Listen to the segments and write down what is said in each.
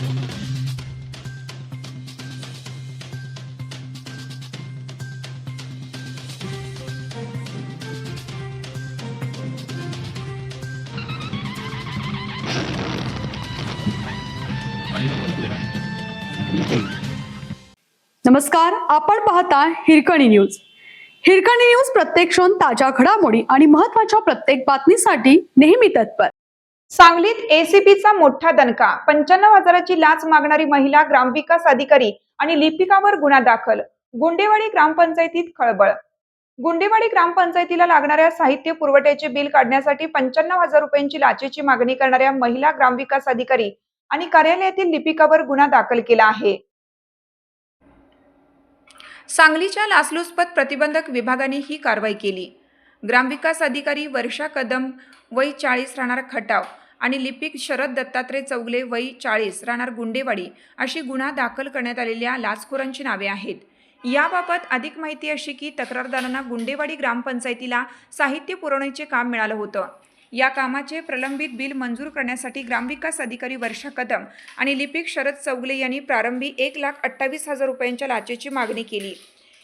नमस्कार, आपण पाहता हिरकणी न्यूज. हिरकणी न्यूज प्रत्येक क्षण ताज्या घडामोडी आणि महत्त्वाच्या प्रत्येक बातमीसाठी नेहमी तत्पर. सांगलीत एसीबीचा मोठा दणका. 95,000ची लाच मागणारी महिला ग्रामविकास अधिकारी आणि लिपिकावर गुन्हा दाखल. गुंडेवाडी ग्रामपंचायतीत खळबळ. गुंडेवाडी ग्रामपंचायतीला लागणाऱ्या साहित्य पुरवठ्याचे बिल काढण्यासाठी 95,000 रुपयांची लाचेची मागणी करणाऱ्या महिला ग्रामविकास अधिकारी आणि कार्यालयातील लिपिकावर गुन्हा दाखल केला आहे. सांगलीच्या लाचलुचपत प्रतिबंधक विभागाने ही कारवाई केली. ग्रामविकास अधिकारी वर्षा कदम वय 40 राहणार खटाव आणि लिपिक शरद दत्तात्रय चौगले वय 40 राहणार गुंडेवाडी अशी गुन्हा दाखल करण्यात आलेल्या लाचखोरांची नावे आहेत. याबाबत अधिक माहिती अशी की तक्रारदारांना गुंडेवाडी ग्रामपंचायतीला साहित्य पुरवण्याचे काम मिळालं होतं. या कामाचे प्रलंबित बिल मंजूर करण्यासाठी ग्रामविकास अधिकारी वर्षा कदम आणि लिपिक शरद चौगले यांनी प्रारंभी 1,28,000 रुपयांच्या लाचेची मागणी केली.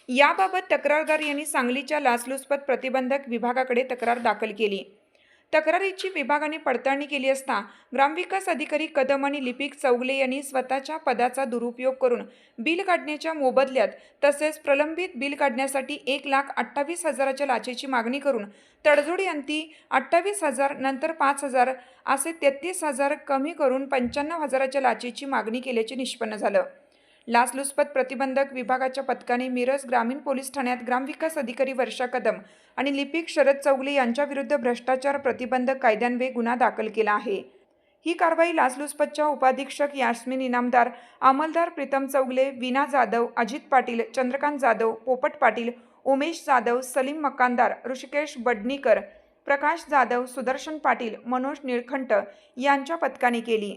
याबाबत तक्रारदार यांनी सांगलीच्या लाचलुचपत प्रतिबंधक विभागाकडे तक्रार दाखल केली. तक्रारीची विभागाने पडताळणी केली असता ग्रामविकास अधिकारी कदम आणि लिपिक चौगले यांनी स्वतःच्या पदाचा दुरुपयोग करून बिल काढण्याच्या मोबदल्यात तसेच प्रलंबित बिल काढण्यासाठी 1,28,000च्या लाचेची मागणी करून तडजोडीअंती 28,000 नंतर 5,000 असे 33,000 कमी करून 95,000च्या लाचेची मागणी केल्याचे निष्पन्न झालं. लाचलुचपत प्रतिबंधक विभागाच्या पथकाने मिरज ग्रामीण पोलीस ठाण्यात ग्रामविकास अधिकारी वर्षा कदम आणि लिपिक शरद चौगले यांच्याविरुद्ध भ्रष्टाचार प्रतिबंधक कायद्यान्वये गुन्हा दाखल केला आहे. ही कारवाई लाचलुचपतच्या उपाधीक्षक यास्मिन इनामदार, अंमलदार प्रीतम चौगले, वीणा जाधव, अजित पाटील, चंद्रकांत जाधव, पोपट पाटील, उमेश जाधव, सलीम मकानदार, ऋषिकेश बडनीकर, प्रकाश जाधव, सुदर्शन पाटील, मनोज निळखंट यांच्या पथकाने केली.